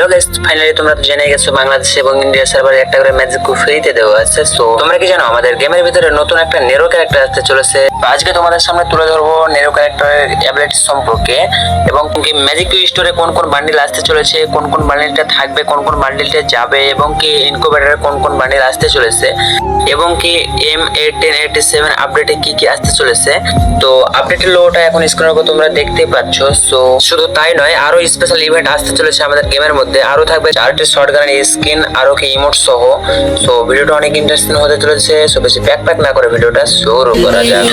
Hello guys, finally তোমরা তো জেনে গেছো বাংলাদেশ এবং ইন্ডিয়া সার্ভারে একটা করে ম্যাজিক কিউব ফ্রিতে দেওয়া আছে। সো তোমরা কি জানো আমাদের গেমের ভিতরে নতুন একটা নেরো ক্যারেক্টার আসতে চলেছে। তো আজকে তোমাদের সামনে তুলে ধরবো নেরো ক্যারেক্টারের অ্যাবিলিটি সম্পর্কে এবং কি ম্যাজিক কিউব স্টোরে কোন কোন বান্ডিল আসতে চলেছে, কোন কোন বান্ডিলটা থাকবে, কোন কোন বান্ডিলটা যাবে এবং কি ইনকুবেটরে কোন কোন বান্ডিল আসতে চলেছে এবং কি M1887 আপডেটে কি কি আসতে চলেছে। তো আপডেটের লোগোটা এখন স্ক্রিনের উপর তোমরা দেখতেই পাচ্ছ। সো শুধু তাই নয়, আরো স্পেশাল ইভেন্ট আসতে চলেছে আমাদের গেমের মধ্যে। আরো থাকবে 4টি শটগানের স্কিন, আরো কি ইমোট সহ। সো ভিডিওটা অনেক ইন্টারেস্টিং হতে চলেছে। সো বেশি প্যাক না করে ভিডিওটা শুরু করা যাক।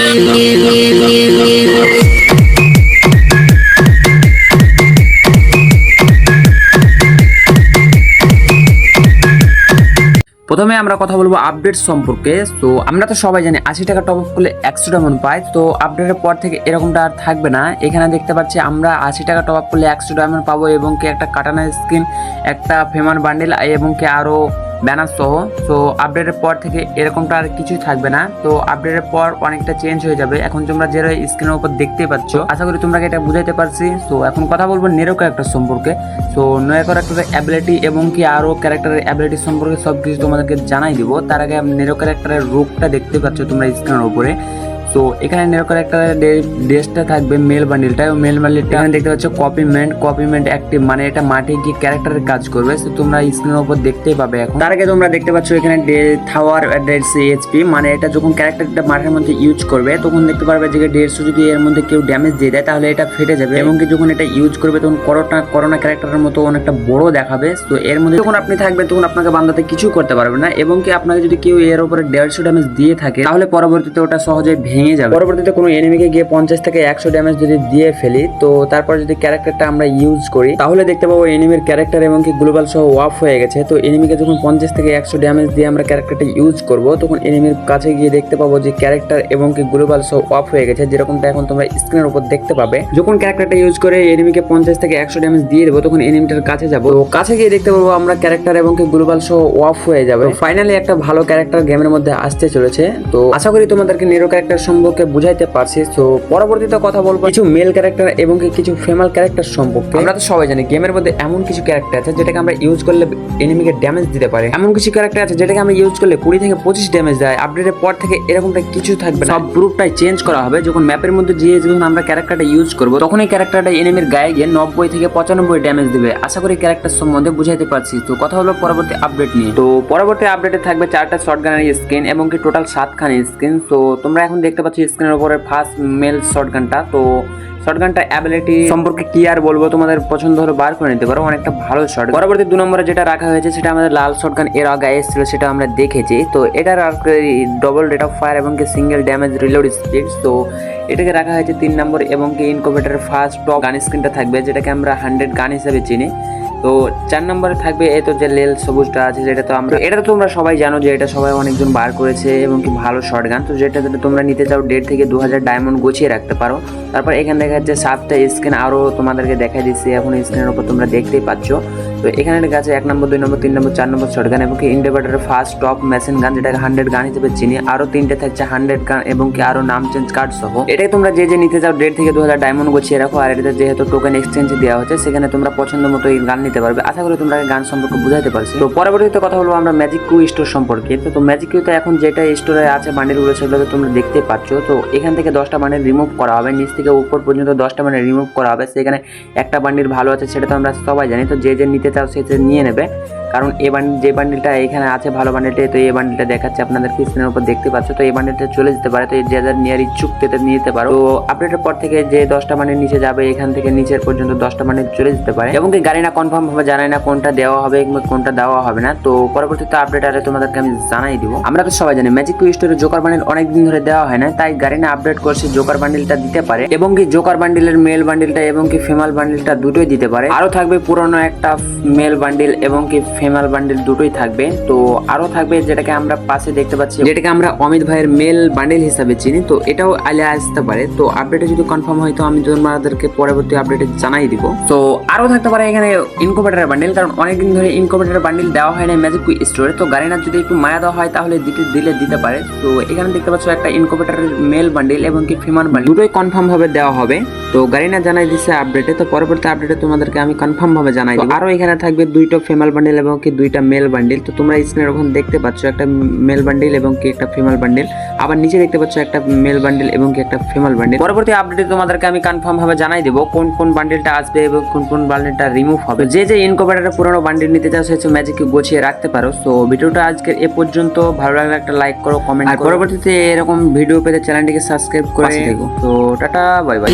প্রথমে আমরা কথা বলবো আপডেট সম্পর্কে। তো আমরা তো সবাই জানি 80 টাকা টপ আপ করলে 100 ডায়মন্ড পাই। তো আপডেটের পর থেকে এরকমটা আর থাকবে না। এখানে দেখতে পাচ্ছি আমরা 80 টাকা টপ আপ করলে 100 ডায়মন্ড পাবো এবং কি একটা কাটানা স্কিন, একটা ফেমার বান্ডেল এবং কি আরো ব্যানার সহ। তো আপডেটের পর থেকে এরকমটা আর কিছুই থাকবে না। তো আপডেটের পর অনেকটা চেঞ্জ হয়ে যাবে। এখন তোমরা যে স্ক্রিনের উপর দেখতেই পাচ্ছ, আশা করি তোমরা এটা বুঝাইতে পারছি। তো এখন কথা বলবো নেরো ক্যারেক্টার সম্পর্কে। তো নেরো ক্যারেক্টারের অ্যাবিলিটি এবং কি আরো ক্যারেক্টারের অ্যাবিলিটি সম্পর্কে সবকিছু তোমাদেরকে জানাই দিব। তার আগে নেরো ক্যারেক্টারের রূপটা দেখতে পাচ্ছ তোমরা স্ক্রিনের উপরে। তো এখানে নেরো ক্যারেক্টারের ড্রেসটা থাকবে মেল বান্ডিলটা, মেল বান্ডিলটা এখানে দেখতে পাচ্ছ কপিমেন্ট অ্যাক্টিভ, মানে এটা মাঠে গিয়ে ক্যারেক্টারের কাজ করবে। তো তোমরা স্ক্রিনের উপর দেখতেই পাবে। এখন তার আগে তোমরা দেখতে পাচ্ছ এখানে থাওয়ার 150 এইচপি, মানে এটা যখন ক্যারেক্টারটা মাঠের মধ্যে ইউজ করবে তখন দেখতে পারবে যে 150 যদি এর মধ্যে কেউ ড্যামেজ দিয়ে দেয় তাহলে এটা ফেটে যাবে এবং কি যখন এটা ইউজ করবে তখন করোনা ক্যারেক্টারের মতো অনেকটা বড় দেখাবে। তো এর মধ্যে যখন আপনি থাকবেন তখন আপনাকে বান্দাতে কিছু করতে পারবে না এবং কি আপনাকে যদি কেউ এর উপরে 150 ড্যামেজ দিয়ে থাকে তাহলে পরবর্তীতে ওটা সহজে ভেঙে যাবে। পরবর্তীতে কোনো এনিমিকে গিয়ে 50 থেকে 100 ড্যামেজ যদি দিয়ে ফেলি, তো তারপর যদি ক্যারেক্টারটা আমরা ইউজ করি তাহলে দেখতে পাবো এনিমির ক্যারেক্টার এবং কি গ্লোবাল সহ অফ হয়ে গেছে। তো এনিমিকে যখন 50 থেকে 100 ড্যামেজ দিয়ে আমরা ক্যারেক্টারটা ইউজ করব তখন এনিমির কাছে গিয়ে দেখতে পাবো যে ক্যারেক্টার এবং কি গ্লোবাল সহ অফ হয়ে গেছে, যেরকমটা এখন তোমরা স্ক্রিনের উপর দেখতে পাবে। যখন ক্যারেক্টারটা ইউজ করে এনিমিকে 50 থেকে 100 ড্যামেজ দিয়ে দেবো তখন এনিমিটার কাছে যাবো, তো কাছে গিয়ে দেখতে পাবো আমরা ক্যারেক্টার এবং কি গ্লোবাল সহ অফ হয়ে যাবে। ফাইনালি একটা ভালো ক্যারেক্টার গেমের মধ্যে আসতে চলেছে। তো আশা করি তোমাদেরকে নেরো ক্যারেক্টার সম্পর্কে বুঝাইতে পারছি। তো পরবর্তীতে কথা বলবো কিছু মেল ক্যারেক্টার এবং কিছু ফিমেল ক্যারেক্টার সম্পর্কে। আমরা তো সবাই জানি গেমের মধ্যে এমন কিছু ক্যারেক্টার আছে যেটাকে আমরা ইউজ করলে এনিমিকে ড্যামেজ দিতে পারে, এমন কিছু ক্যারেক্টার আছে যেটাকে আমরা ইউজ করলে 20 থেকে 25 ড্যামেজ দেয়। আপডেটের পর থেকে এরকমটা কিছু থাকবে না, সব গ্রুপটাই চেঞ্জ করা হবে। যখন ম্যাপের মধ্যে যখন আমরা ক্যারেক্টারটা ইউজ করবো তখন এই ক্যারেক্টারটা এনিমির গায়ে গিয়ে 90 থেকে 95 ড্যামেজ দিবে। আশা করি ক্যারেক্টার সম্বন্ধে বুঝাইতে পারছি। তো কথা হলো পরবর্তী আপডেট নিয়ে। তো পরবর্তী আপডেটে থাকবে 4টা শটগানের স্কিন এবং কি টোটাল 7খানি স্কিন। তো তোমরা এখন দেখতে পাচ্ছ স্ক্রিনের উপরে ফার্স্ট মেল শটগানটা। তো শটগানটা অ্যাবিলিটি সম্পর্কে কি আর বলবো, তোমাদের পছন্দ হলে বার করে নিতে পারো, অনেকটা ভালো শট। পরবর্তী 2 নম্বরে যেটা রাখা হয়েছে সেটা আমাদের লাল শটগান, এর আগে এসেছিল সেটা আমরা দেখেছি। তো এটার ডবল রেট অফ ফায়ার এবং কি সিঙ্গেল ড্যামেজ রিলোড স্পিড। তো এটাকে রাখা হয়েছে 3 নম্বর এবং কি ইনকুবেটরের ফার্স্ট টপ গান স্ক্রিনটা থাকবে যেটাকে আমরা 100 গান হিসেবে চিনি। তো 4 নম্বরে থাকবে এই তো যে লেল সবুজটা আছে, যেটা তো আমরা এটা তো তোমরা সবাই জানো যে এটা সবাই অনেকজন বার করেছে এবং কি ভালো শটগান। তো যেটা যদি তোমরা নিতে চাও 1.5 থেকে 2000 ডায়মন্ড গুছিয়ে রাখতে পারো। তারপর এখানে দেখা যাচ্ছে 7টা স্ক্রিন আরো তোমাদেরকে দেখাই দিচ্ছি এখন স্ক্রিনের উপর তোমরা দেখতেই পাচ্ছ। তো এখানে দেখা যাচ্ছে 1 নম্বর 2 নম্বর 3 নম্বর 4 নম্বর শটগান এবং কি ইনকুবেটরের ফার্স্ট টপ মেশিন গান যেটাকে 100 গান হিসেবে চিনি। আরো 3টে থাকছে 100 গান এবং কি আরো নাম চেঞ্জ কার্ড সহ। এটাই তোমরা যে নিতে চাও 1.5 থেকে 2000 ডায়মন্ড গুছিয়ে রাখো। আর এটা যেহেতু টোকেন এক্সচেঞ্জ দেওয়া হচ্ছে সেখানে তোমরা পছন্দ মতো এই গান নিতে পারবে। আশা করি তোমরা গান সম্পর্কে বুঝাইতে পারছি। তো পরবর্তীতে কথা বলবো আমরা ম্যাজিক কিউ স্টোর সম্পর্কে। তো ম্যাজিক কিউতে এখন যেটা স্টোরে আছে বান্ডিলগুলো সেগুলো তোমরা দেখতে পাচ্ছ। তো এখান থেকে 10টা বান্ডিল রিমুভ করা হবে, নিচ থেকে উপর পর্যন্ত 10টা বান্ডিল রিমুভ করা হবে। সেখানে একটা বান্ডিল ভালো আছে সেটা তো আমরা সবাই জানি। তো যে নিতে চাও সে নিয়ে নেবে, কারণ এই যে বান্ডিলটা এখানে আছে ভালো বান্ডিলটা, তো এই বান্ডিলটা দেখাচ্ছে আপনাদের স্ক্রিনের উপর দেখতে পাচ্ছ। তো এই বান্ডিলটা চলে যেতে পারে। তো যাদের নেওয়ার ইচ্ছুক সেটা নিতে পারো। তো আপডেটের পর থেকে যে 10টা বান্ডিল নিচে যাবে এখান থেকে নিচের পর্যন্ত 10টা বান্ডিল চলে যেতে পারে এবং কি গাড়ি না কনফার্ম ভাবে জানাই না কোনটা দেওয়া হবে কিংবা কোনটা দেওয়া হবে না। তো পরবর্তীতে আপডেট আরে তোমাদেরকে আমি জানাই দিব। আমরা তো সবাই জানি ম্যাজিক কিউ স্টোরে জোকার বান্ডিল অনেকদিন ধরে দেওয়া হয় না, তাই গাড়ি না আপডেট করছে জোকার বান্ডিলটা দিতে পারে এবং কি জোকার বান্ডিলের মেল বান্ডিলটা এবং কি ফিমেল বান্ডিলটা দুটোই দিতে পারে। আরো থাকবে পুরনো একটা মেল বান্ডিল এবং কি ফিমেল বান্ডিল দুটোই থাকবে। তো আরো থাকবে যেটাকে আমরা পাশে দেখতে পাচ্ছি, যেটাকে আমরা অমিত ভাইয়ের মেল বান্ডিল হিসাবে চিনি, তো এটাও আলে আসতে পারে। তো আপডেটে যদি কনফার্ম হয় তো আমি তোমাদেরকে পরবর্তী আপডেটে জানাই দিব। তো আরো থাকতে পারে এখানে ইনকুবেটরের বান্ডিল, কারণ অনেকদিন ধরে ইনকুবেটরের বান্ডিল দেওয়া হয় না ম্যাজিক কুইক স্টোরে। তো গারিনার যদি একটু মায়া দেওয়া হয় তাহলে দিতে পারে। তো এখানে দেখতে পাচ্ছ একটা ইনকুবেটরের মেল বান্ডিল এবং কি ফিমেল বান্ডিল দুটোই কনফার্ম ভাবে দেওয়া হবে। তো গারিনা জানাই দিচ্ছে আপডেটে, তো পরবর্তী আপডেটে তোমাদেরকে আমি কনফার্ম ভাবে জানাই দিব। আরো এখানে থাকবে দুইটা ফিমেল বান্ডিল এবং কি দুইটা মেল বান্ডিল। তো তোমরা স্ক্রিনে ওখানে দেখতে পাচ্ছ একটা মেল বান্ডিল এবং কি একটা ফিমেল বান্ডিল, আবার নিচে দেখতে পাচ্ছ একটা মেল বান্ডিল এবং কি একটা ফিমেল বান্ডিল। পরবর্তী আপডেটে তোমাদেরকে আমি কনফার্ম ভাবে জানাই দেব কোন কোন বান্ডিলটা আসবে এবং কোন কোন বান্ডিলটা রিমুভ হবে। যে ইনকুবেটরের পুরনো বান্ডিল নিতে চাও সেটা ম্যাজিকে গুছিয়ে রাখতে পারো। তো ভিডিওটা আজকের এ পর্যন্ত, ভালো লাগলে একটা লাইক করো, কমেন্ট করো, পরবর্তীতে এরকম ভিডিও পেতে চ্যানেলটিকে সাবস্ক্রাইব করে দেখো। তো টাটা, বাই বাই।